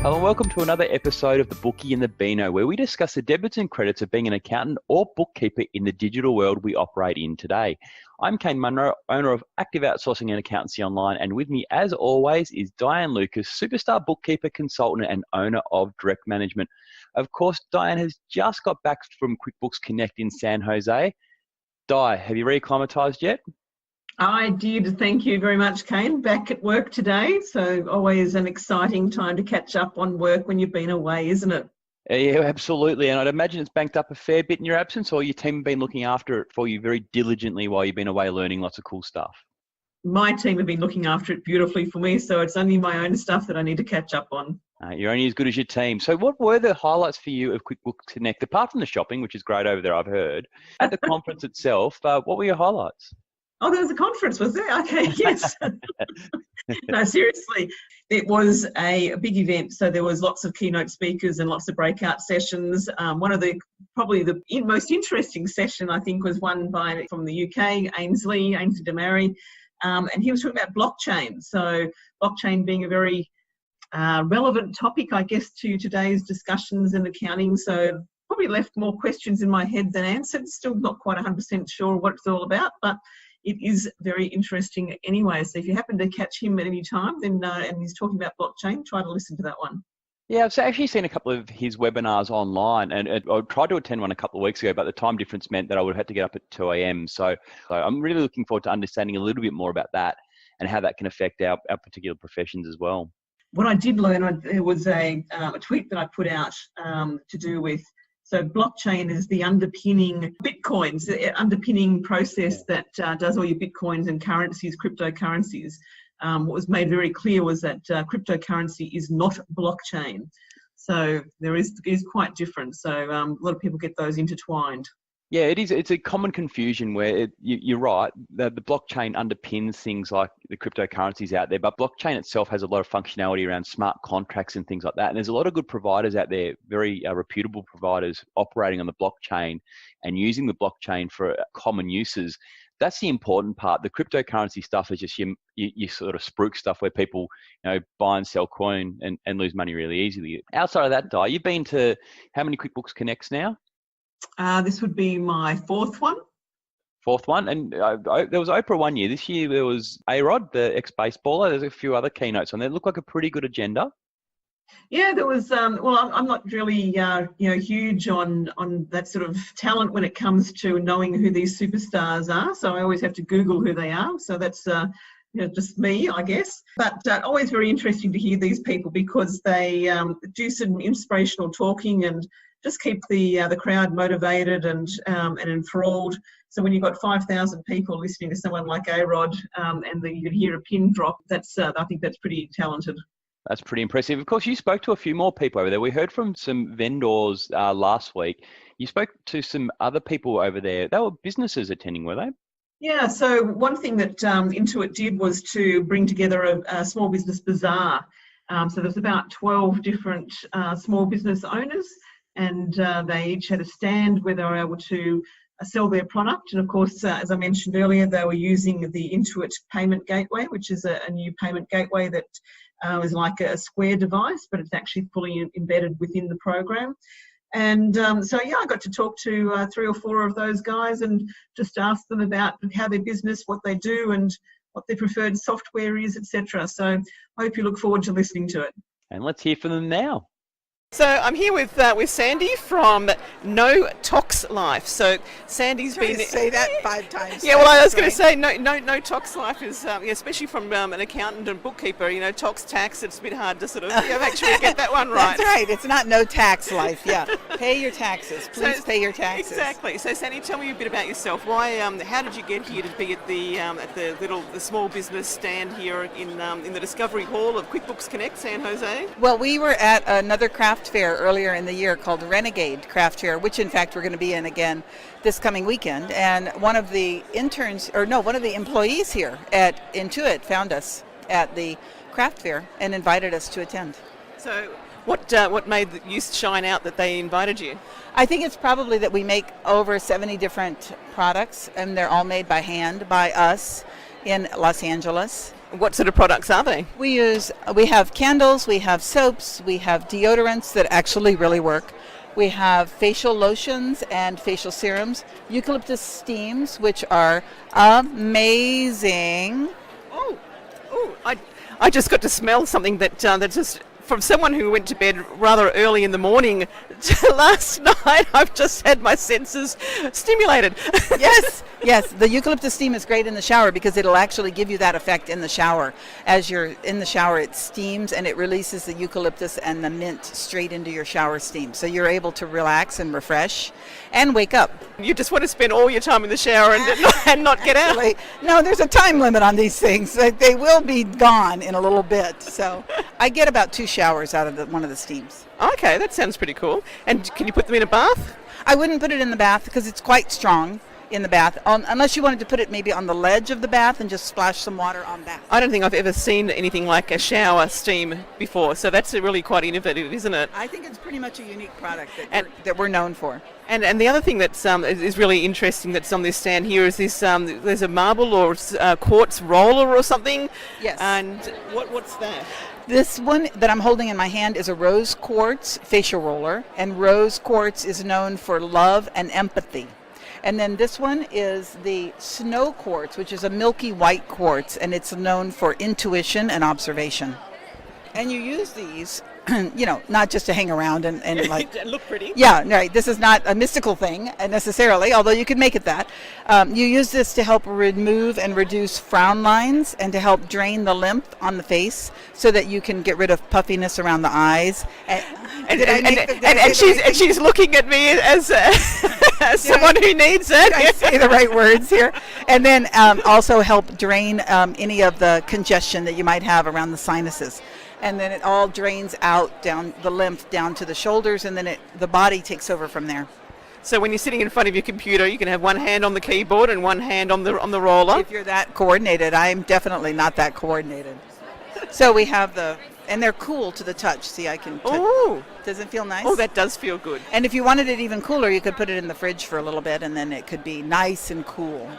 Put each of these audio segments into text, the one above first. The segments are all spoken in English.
Hello and welcome to another episode of The Bookie and the Beano, where we discuss the debits and credits of being an accountant or bookkeeper in the digital world we operate in today. I'm Kane Munro, owner of Active Outsourcing and Accountancy Online, and with me, as always, is Diane Lucas, superstar bookkeeper, consultant, and owner of Direct Management. Of course, Diane has just got back from QuickBooks Connect in San Jose. Di, have you reacclimatized yet? I did. Thank you very much, Kane. Back at work today, so always an exciting time to catch up on work when you've been away, isn't it? Yeah, absolutely. And I'd imagine it's banked up a fair bit in your absence, or your team have been looking after it for you very diligently while you've been away learning lots of cool stuff. My team have been looking after it beautifully for me, so it's only my own stuff that I need to catch up on. You're only as good as your team. So what were the highlights for you of QuickBooks Connect, apart from the shopping, which is great over there, I've heard, at the conference itself? What were your highlights? Oh, there was a conference, was there? Okay, yes. No, seriously, it was a big event. So there was lots of keynote speakers and lots of breakout sessions. One of the most interesting session, I think, was one from the UK, Ainsley Damari, and he was talking about blockchain. So blockchain being a very relevant topic, I guess, to today's discussions in accounting. So probably left more questions in my head than answered. Still not quite 100% sure what it's all about, but it is very interesting anyway. So if you happen to catch him at any time, then and he's talking about blockchain, try to listen to that one. Yeah, I've actually seen a couple of his webinars online, and I tried to attend one a couple of weeks ago, but the time difference meant that I would have had to get up at 2 a.m. So I'm really looking forward to understanding a little bit more about that and how that can affect our particular professions as well. What I did learn, there was a tweet that I put out to do with, so blockchain is the underpinning Bitcoins, the underpinning process that does all your Bitcoins and currencies, cryptocurrencies. What was made very clear was that cryptocurrency is not blockchain. So there is quite different. So a lot of people get those intertwined. Yeah, it is. It's a common confusion where you're right. The blockchain underpins things like the cryptocurrencies out there, but blockchain itself has a lot of functionality around smart contracts and things like that. And there's a lot of good providers out there, very reputable providers operating on the blockchain and using the blockchain for common uses. That's the important part. The cryptocurrency stuff is just your sort of spruik stuff where people, buy and sell coin and lose money really easily. Outside of that, Di, you've been to how many QuickBooks Connects now? This would be my fourth one. Fourth one. And there was Oprah one year. This year there was A-Rod, the ex-baseballer. There's a few other keynotes on there. It looked like a pretty good agenda. Yeah, there was, I'm not really, huge on that sort of talent when it comes to knowing who these superstars are. So I always have to Google who they are. So that's, just me, I guess. But always very interesting to hear these people because they do some inspirational talking and just keep the crowd motivated and enthralled. So when you've got 5,000 people listening to someone like A-Rod and then you can hear a pin drop, that's I think that's pretty talented. That's pretty impressive. Of course, you spoke to a few more people over there. We heard from some vendors last week. You spoke to some other people over there. They were businesses attending, were they? Yeah, so one thing that Intuit did was to bring together a small business bazaar. So there's about 12 different small business owners, and they each had a stand where they were able to sell their product. And of course, as I mentioned earlier, they were using the Intuit Payment Gateway, which is a new payment gateway that is like a Square device, but it's actually fully embedded within the program. And I got to talk to 3 or 4 of those guys and just ask them about how their business, what they do, and what their preferred software is, etc. So I hope you look forward to listening to it. And let's hear from them now. So I'm here with Sandy from No Tox Life. So Sandy's been say that 5 times. Yeah, well, I was going to say no Tox Life is especially from an accountant and bookkeeper. Tox tax. It's a bit hard to sort of actually get that one right. That's right. It's not no tax life. Yeah, pay your taxes. Please pay your taxes. Exactly. So Sandy, tell me a bit about yourself. Why? How did you get here to be at the small business stand here in the Discovery Hall of QuickBooks Connect, San Jose? Well, we were at another craft fair earlier in the year called Renegade Craft Fair, which in fact we're going to be in again this coming weekend. And one of the employees here at Intuit found us at the craft fair and invited us to attend. So what made you shine out that they invited you? I think it's probably that we make over 70 different products, and they're all made by hand by us in Los Angeles. What sort of products are they? We have candles, we have soaps, we have deodorants that actually really work. We have facial lotions and facial serums, eucalyptus steams, which are amazing. Oh, I just got to smell something that just from someone who went to bed rather early in the morning last night. I've just had my senses stimulated. Yes, the eucalyptus steam is great in the shower because it'll actually give you that effect in the shower. As you're in the shower, it steams and it releases the eucalyptus and the mint straight into your shower steam. So you're able to relax and refresh and wake up. You just want to spend all your time in the shower and not get out. No, there's a time limit on these things. They will be gone in a little bit. So I get about 2 showers out of one of the steams. Okay, that sounds pretty cool. And can you put them in a bath? I wouldn't put it in the bath because it's quite strong in the bath, unless you wanted to put it maybe on the ledge of the bath and just splash some water on that. I don't think I've ever seen anything like a shower steam before, so that's really quite innovative, isn't it? I think it's pretty much a unique product that we're known for. And the other thing that's is really interesting that's on this stand here is this there's a marble or quartz roller or something. Yes. And what's that? This one that I'm holding in my hand is a rose quartz facial roller, and rose quartz is known for love and empathy. And then this one is the snow quartz, which is a milky white quartz, and it's known for intuition and observation. And you use these, not just to hang around and like look pretty. Yeah, right. This is not a mystical thing necessarily, although you could make it that. You use this to help remove and reduce frown lines and to help drain the lymph on the face so that you can get rid of puffiness around the eyes. And she's looking at me as someone who needs it. Did I say the right words here? And then also help drain any of the congestion that you might have around the sinuses. And then it all drains out down the lymph down to the shoulders, and then the body takes over from there. So when you're sitting in front of your computer, you can have one hand on the keyboard and one hand on the roller. If you're that coordinated, I'm definitely not that coordinated. So we have and they're cool to the touch. See, I can touch. Oh, does it feel nice? Oh, that does feel good. And if you wanted it even cooler, you could put it in the fridge for a little bit, and then it could be nice and cool.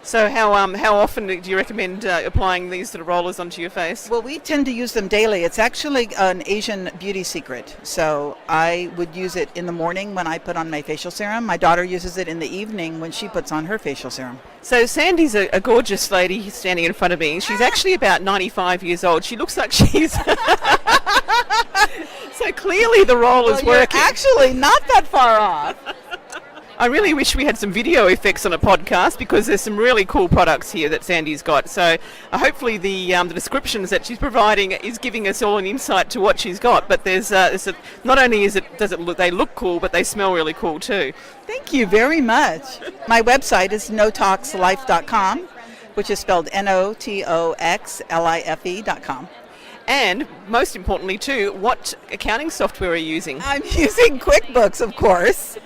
So how often do you recommend applying these sort of rollers onto your face? Well, we tend to use them daily. It's actually an Asian beauty secret. So I would use it in the morning when I put on my facial serum. My daughter uses it in the evening when she puts on her facial serum. So Sandy's a gorgeous lady standing in front of me. She's actually about 95 years old. She looks like she's... So clearly the roll is working. You're actually not that far off. I really wish we had some video effects on a podcast because there's some really cool products here that Sandy's got. So hopefully the descriptions that she's providing is giving us all an insight to what she's got. But not only they look cool, but they smell really cool too. Thank you very much. My website is notoxlife.com, which is spelled NOTOXLIFE.com. And most importantly too, what accounting software are you using? I'm using QuickBooks, of course,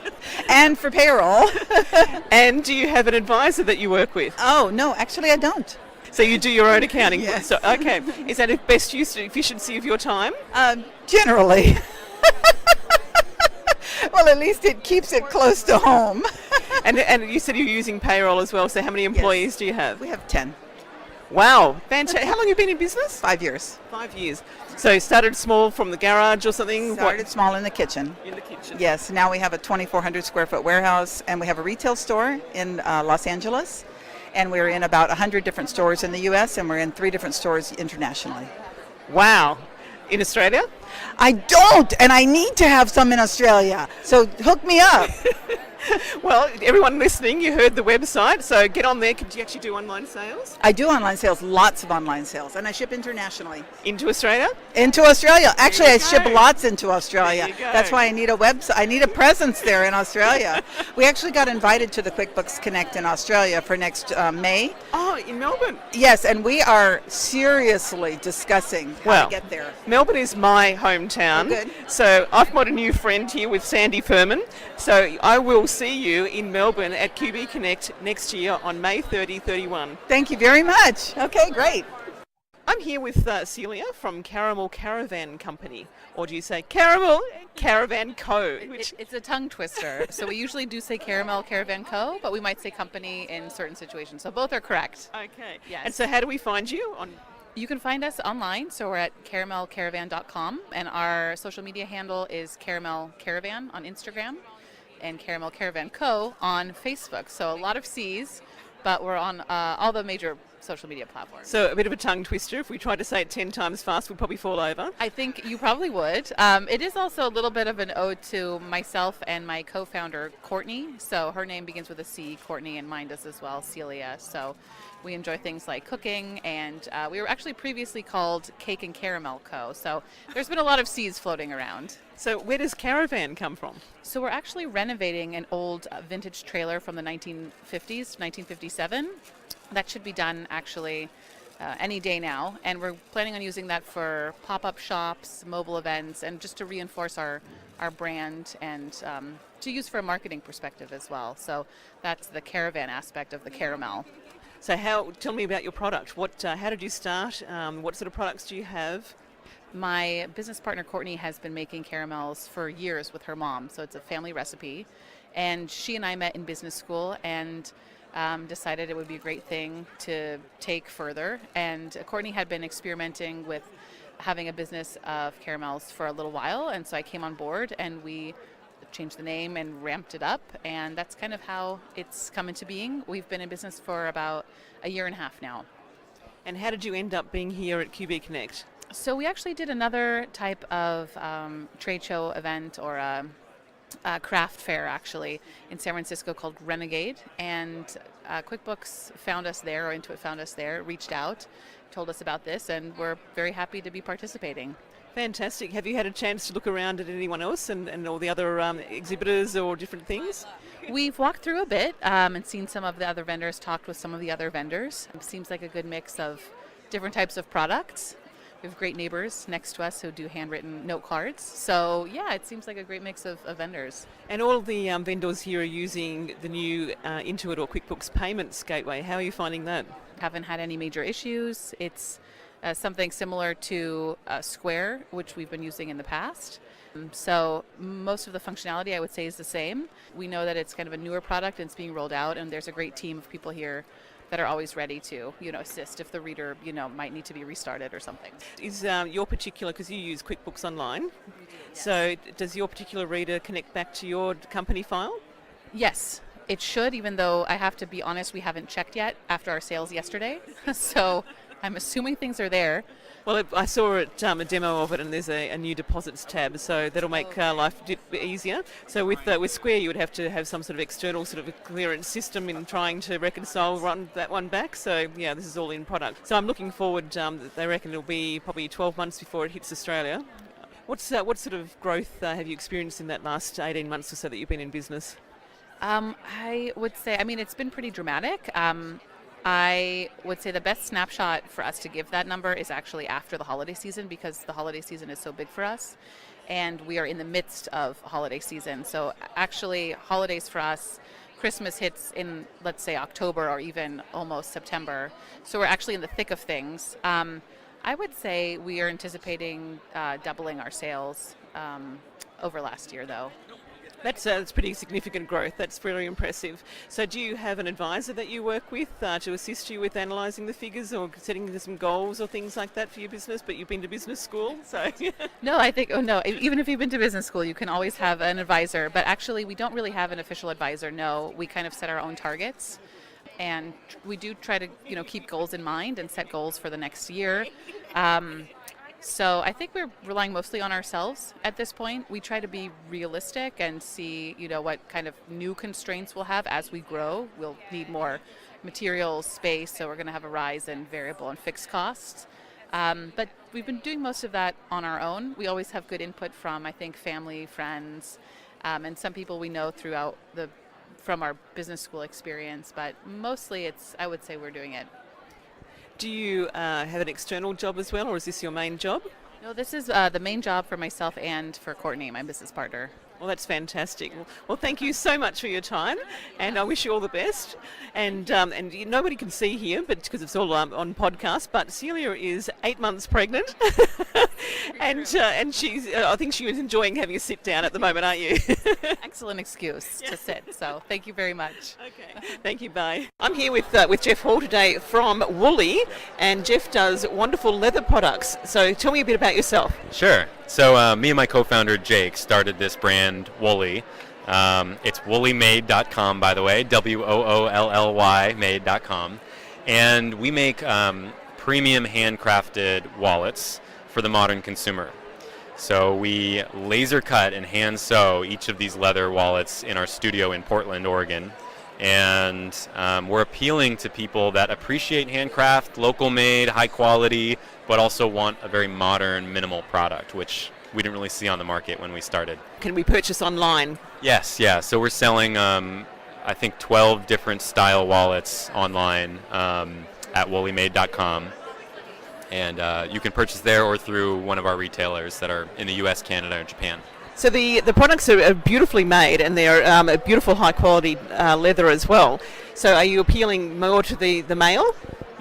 and for payroll. And do you have an advisor that you work with? Oh, no, actually I don't. So you do your own accounting? Yes. So, okay. Is that a best efficiency of your time? Generally. Well, at least it keeps it close to home. And you said you're using payroll as well, so how many employees do you have? We have 10. Wow, fantastic. How long have you been in business? 5 years. 5 years. So you started small from the garage or something? Started small in the kitchen. In the kitchen. Yes, now we have a 2,400 square foot warehouse, and we have a retail store in Los Angeles, and we're in about 100 different stores in the U.S., and we're in 3 different stores internationally. Wow. In Australia? I don't, and I need to have some in Australia, so hook me up. Well, everyone listening, you heard the website, so get on there. Could you actually do online sales? I do online sales, lots of online sales, and I ship internationally. Into Australia? Into Australia. Actually, I ship lots into Australia. There you go. That's why I need a website. I need a presence there in Australia. We actually got invited to the QuickBooks Connect in Australia for next May. Oh, in Melbourne? Yes, and we are seriously discussing how to get there. Melbourne is my hometown. Oh, good. So I've got a new friend here with Sandy Furman. So I will see you in Melbourne at QB Connect next year on May 30-31. Thank you very much. Okay, great. I'm here with Celia from Caramel Caravan Company. Or do you say Caramel Caravan Co.? It's a tongue twister. So we usually do say Caramel Caravan Co., but we might say company in certain situations. So both are correct. Okay. Yes. And so how do we find you? You can find us online, so we're at caramelcaravan.com, and our social media handle is Caramel Caravan on Instagram and Caramel Caravan Co. on Facebook. So a lot of C's, but we're on all the major social media platforms. So a bit of a tongue twister. If we tried to say it 10 times fast, we'd probably fall over. I think you probably would. It is also a little bit of an ode to myself and my co-founder, Courtney. So her name begins with a C, Courtney, and mine does as well, Celia. So we enjoy things like cooking, and we were actually previously called Cake and Caramel Co. So there's been a lot of C's floating around. So where does Caravan come from? So we're actually renovating an old vintage trailer from the 1950s, 1957. That should be done actually any day now, and we're planning on using that for pop-up shops, mobile events, and just to reinforce our brand and to use for a marketing perspective as well. So that's the Caravan aspect of the caramel. So tell me about your product. How did you start? What sort of products do you have? My business partner Courtney has been making caramels for years with her mom, so it's a family recipe, and she and I met in business school and decided it would be a great thing to take further. And Courtney had been experimenting with having a business of caramels for a little while, and so I came on board and we changed the name and ramped it up, and that's kind of how it's come into being. We've been in business for about a year and a half now. And how did you end up being here at QB Connect? So we actually did another type of trade show event or a craft fair actually in San Francisco called Renegade, and QuickBooks found us there, or Intuit found us there, reached out, told us about this, and we're very happy to be participating. Fantastic. Have you had a chance to look around at anyone else and all the other exhibitors or different things? We've walked through a bit and seen some of the other vendors, talked with some of the other vendors. It seems like a good mix of different types of products. We have great neighbors next to us who do handwritten note cards. So yeah, it seems like a great mix of vendors. And all of the vendors here are using the new Intuit or QuickBooks Payments gateway. How are you finding that? Haven't had any major issues. It's something similar to Square, which we've been using in the past. So most of the functionality I would say is the same. We know that it's kind of a newer product and it's being rolled out, and there's a great team of people here that are always ready to, assist if the reader, might need to be restarted or something. Is your particular, because you use QuickBooks Online, so does your particular reader connect back to your company file? Yes, it should, even though I have to be honest, we haven't checked yet after our sales yesterday. So I'm assuming things are there. Well, I saw a demo of it, and there's a new deposits tab, so that'll make life a bit easier. So with Square, you would have to have some sort of external sort of clearance system in trying to reconcile that one back. So yeah, this is all in product. So I'm looking forward. They reckon it'll be probably 12 months before it hits Australia. What sort of growth have you experienced in that last 18 months or so that you've been in business? I would say, it's been pretty dramatic. I would say the best snapshot for us to give that number is actually after the holiday season, because the holiday season is so big for us, and we are in the midst of holiday season. So actually, holidays for us, Christmas hits in, let's say, October or even almost September. So we're actually in the thick of things. I would say we are anticipating doubling our sales over last year, though. That's pretty significant growth. That's very impressive. So do you have an advisor that you work with to assist you with analysing the figures or setting some goals or things like that for your business? But you've been to business school, so... No, I think, even if you've been to business school, you can always have an advisor. But actually, we don't really have an official advisor, no. We kind of set our own targets. And we do try to, keep goals in mind and set goals for the next year. So I think we're relying mostly on ourselves at this point. We try to be realistic and see, what kind of new constraints we'll have as we grow. We'll need more materials, space, so we're going to have a rise in variable and fixed costs. But we've been doing most of that on our own. We always have good input from, I think, family, friends, and some people we know from our business school experience. But mostly I would say we're doing it. Do you have an external job as well, or is this your main job? No, this is the main job for myself and for Courtney, my business partner. Well, that's fantastic. Well, thank you so much for your time, and I wish you all the best. And nobody can see here, but because it's all on podcast. But Celia is 8 months pregnant, and she's. I think she was enjoying having a sit down at the moment, aren't you? Excellent excuse to sit. So thank you very much. Okay. Thank you. Bye. I'm here with Jeff Hall today from Woolly, and Jeff does wonderful leather products. So tell me a bit about yourself. Sure. So me and my co-founder Jake started this brand Woolly. It's woollymade.com, by the way, WOOLLY made.com. And we make premium handcrafted wallets for the modern consumer. So we laser cut and hand sew each of these leather wallets in our studio in Portland, Oregon. And we're appealing to people that appreciate handcraft, local made, high quality, but also want a very modern, minimal product, which we didn't really see on the market when we started. Can we purchase online? Yes, yeah. So we're selling, I think, 12 different style wallets online at woollymade.com. And you can purchase there or through one of our retailers that are in the US, Canada, and Japan. So the products are beautifully made, and they're a beautiful high quality leather as well. So are you appealing more to the male?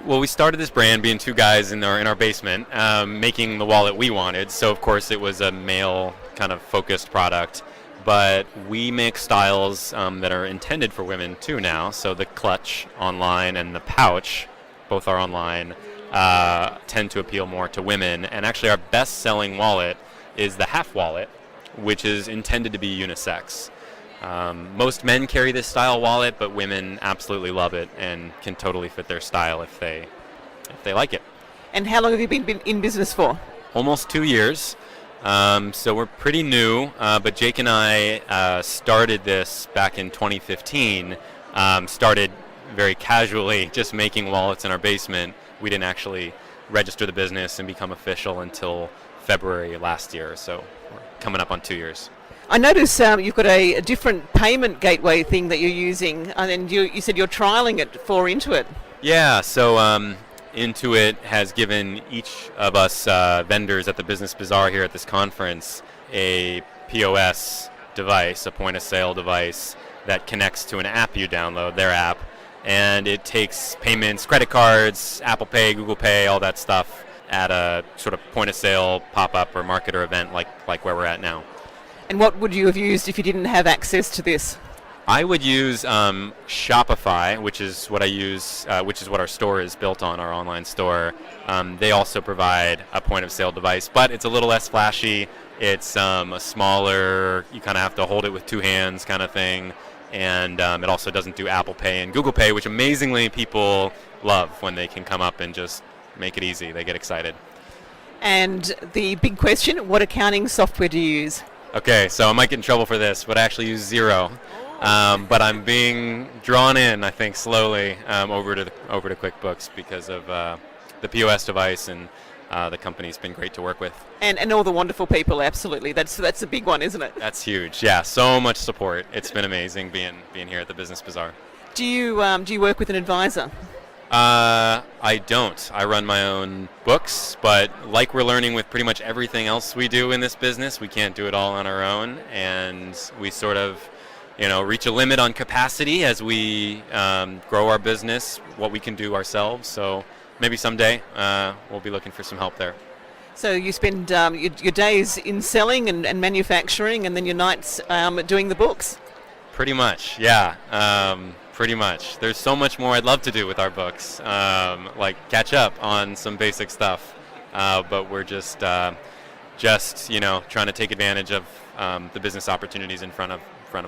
Well, we started this brand being two guys in our basement making the wallet we wanted. So of course it was a male kind of focused product, but we make styles that are intended for women too now. So the clutch online and the pouch, both are online, tend to appeal more to women. And actually our best selling wallet is the half wallet, which is intended to be unisex. Most men carry this style wallet, but women absolutely love it and can totally fit their style if they like it. And how long have you been in business for? Almost 2 years. So we're pretty new, but Jake and I started this back in 2015. Started very casually, just making wallets in our basement. We didn't actually register the business and become official until February last year. So we're coming up on 2 years. I notice you've got a different payment gateway thing that you're using, and you said you're trialling it for Intuit. Yeah, so Intuit has given each of us vendors at the Business Bazaar here at this conference a POS device, a point of sale device that connects to an app you download, their app, and it takes payments, credit cards, Apple Pay, Google Pay, all that stuff at a sort of point of sale pop-up or marketer event like where we're at now. And what would you have used if you didn't have access to this? I would use Shopify, which is what I use, which is what our store is built on, our online store. They also provide a point of sale device, but it's a little less flashy. It's a smaller, you kind of have to hold it with two hands kind of thing. And it also doesn't do Apple Pay and Google Pay, which amazingly people love when they can come up and just make it easy. They get excited. And the big question, what accounting software do you use? Okay, so I might get in trouble for this, but I actually use Xero. But I'm being drawn in, I think, slowly over to QuickBooks because of the POS device, and the company's been great to work with. And all the wonderful people, absolutely. That's a big one, isn't it? That's huge. Yeah, so much support. It's been amazing being here at the Business Bazaar. Do you work with an advisor? I don't. I run my own books, but like we're learning with pretty much everything else we do in this business, we can't do it all on our own, and we sort of, reach a limit on capacity as we grow our business, what we can do ourselves. So maybe someday we'll be looking for some help there. So you spend your days in selling and manufacturing, and then your nights doing the books? Pretty much, yeah. Pretty much. There's so much more I'd love to do with our books, like catch up on some basic stuff, but we're just trying to take advantage of the business opportunities in front of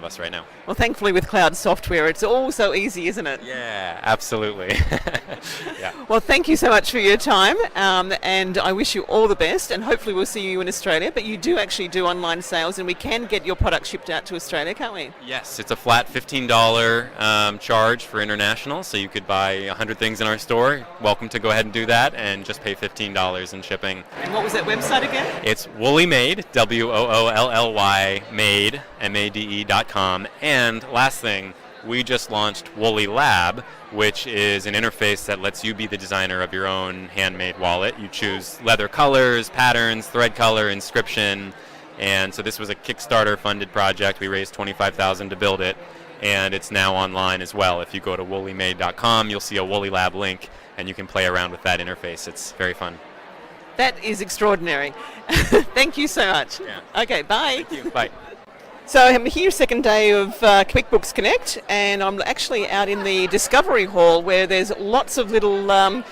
us right now. Well, thankfully with cloud software, it's all so easy, isn't it? Yeah, absolutely. Yeah. Well, thank you so much for your time, and I wish you all the best, and hopefully we'll see you in Australia. But you do actually do online sales, and we can get your product shipped out to Australia, can't we? Yes, it's a flat $15 charge for international, so you could buy 100 things in our store. Welcome to go ahead and do that, and just pay $15 in shipping. And what was that website again? It's Woolly Made, WOOLLY Made, MADE.com. And last thing, we just launched Woolly Lab, which is an interface that lets you be the designer of your own handmade wallet. You choose leather colors, patterns, thread color, inscription, And so this was a Kickstarter funded project. We raised $25,000 to build it, and it's now online as well. If you go to woolymade.com, you'll see a Woolly Lab link, and you can play around with that interface. It's very fun. That is extraordinary. Thank you so much. Yeah. Okay, bye. Thank you. Bye. So I'm here, second day of QuickBooks Connect, and I'm actually out in the Discovery Hall where there's lots of little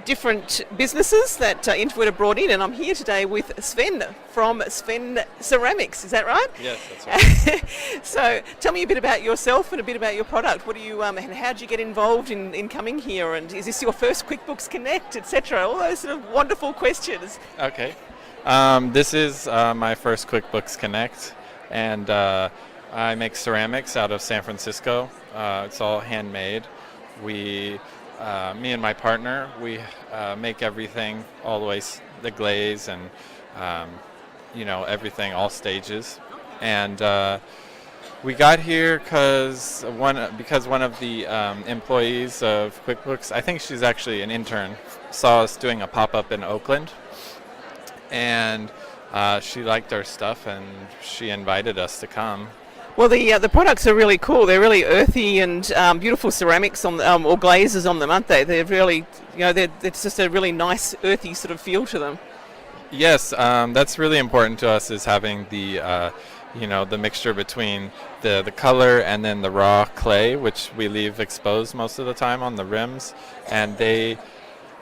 different businesses that Intuit have brought in, and I'm here today with Sven from Sven Ceramics. Is that right? Yes, that's right. So tell me a bit about yourself and a bit about your product. What do you and how did you get involved in coming here? And is this your first QuickBooks Connect, etc.? All those sort of wonderful questions. Okay. This is my first QuickBooks Connect, and I make ceramics out of San Francisco. It's all handmade. Me and my partner, we make everything, all the way the glaze and everything, all stages. And we got here because one of the employees of QuickBooks, I think she's actually an intern, saw us doing a pop-up in Oakland, and she liked our stuff and she invited us to come. Well, the products are really cool. They're really earthy and beautiful ceramics on or glazes on them, aren't they? They're really, it's just a really nice earthy sort of feel to them. Yes, that's really important to us, is having the the mixture between the color and then the raw clay, which we leave exposed most of the time on the rims, and they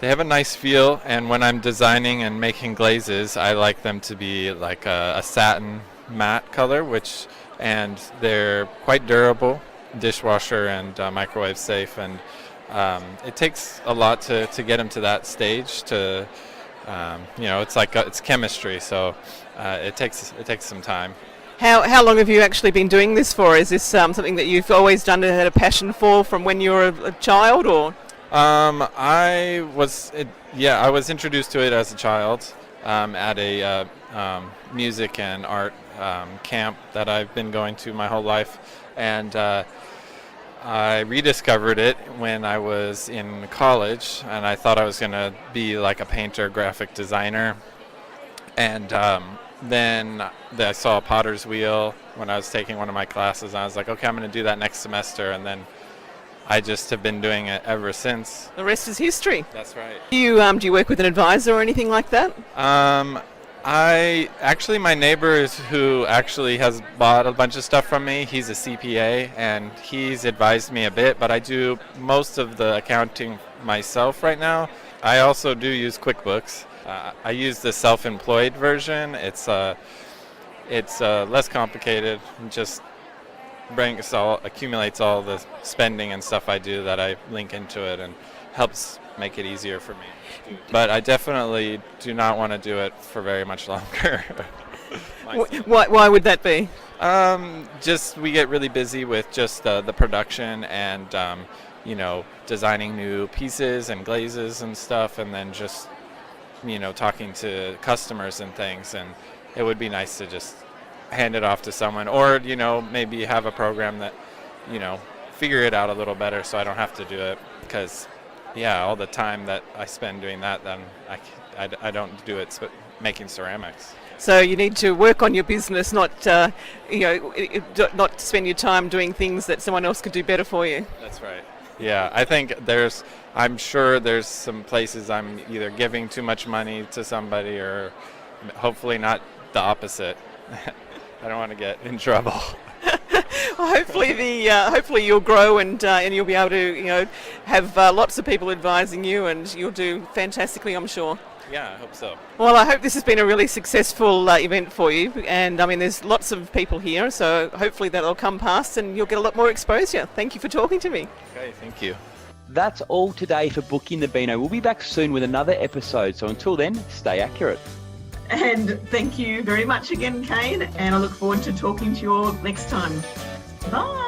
have a nice feel. And when I'm designing and making glazes, I like them to be like a satin matte color, and they're quite durable, dishwasher and microwave safe, and it takes a lot to get them to that stage. It's chemistry, so it takes some time. How long have you actually been doing this for? Is this something that you've always done and had a passion for from when you were a child, or? I was introduced to it as a child at a music and art camp that I've been going to my whole life, and I rediscovered it when I was in college, and I thought I was going to be like a painter, graphic designer, and then I saw a potter's wheel when I was taking one of my classes, and I was like, okay, I'm going to do that next semester, and then I just have been doing it ever since. The rest is history. That's right. Do you work with an advisor or anything like that? My neighbor who actually has bought a bunch of stuff from me, he's a CPA, and he's advised me a bit, but I do most of the accounting myself right now. I also do use QuickBooks. I use the self-employed version. It's less complicated, just accumulates all the spending and stuff I do that I link into it, and helps make it easier for me. But I definitely do not want to do it for very much longer. Why would that be? Just we get really busy with just the production and designing new pieces and glazes and stuff, and then just talking to customers and things, and it would be nice to just hand it off to someone, or maybe have a program that figure it out a little better so I don't have to do it, because all the time that I spend doing that, then I don't do it making ceramics. So you need to work on your business, not not spend your time doing things that someone else could do better for you. That's right. Yeah, I think I'm sure there's some places I'm either giving too much money to somebody, or hopefully not the opposite. I don't want to get in trouble. Well, hopefully you'll grow and you'll be able to have lots of people advising you, and you'll do fantastically, I'm sure. Yeah, I hope so. Well, I hope this has been a really successful event for you, and there's lots of people here, so hopefully that'll come past and you'll get a lot more exposure. Thank you for talking to me. Okay, thank you. That's all today for Booking the Beano. We'll be back soon with another episode, so until then, stay accurate. And thank you very much again, Kane, and I look forward to talking to you all next time. Bye.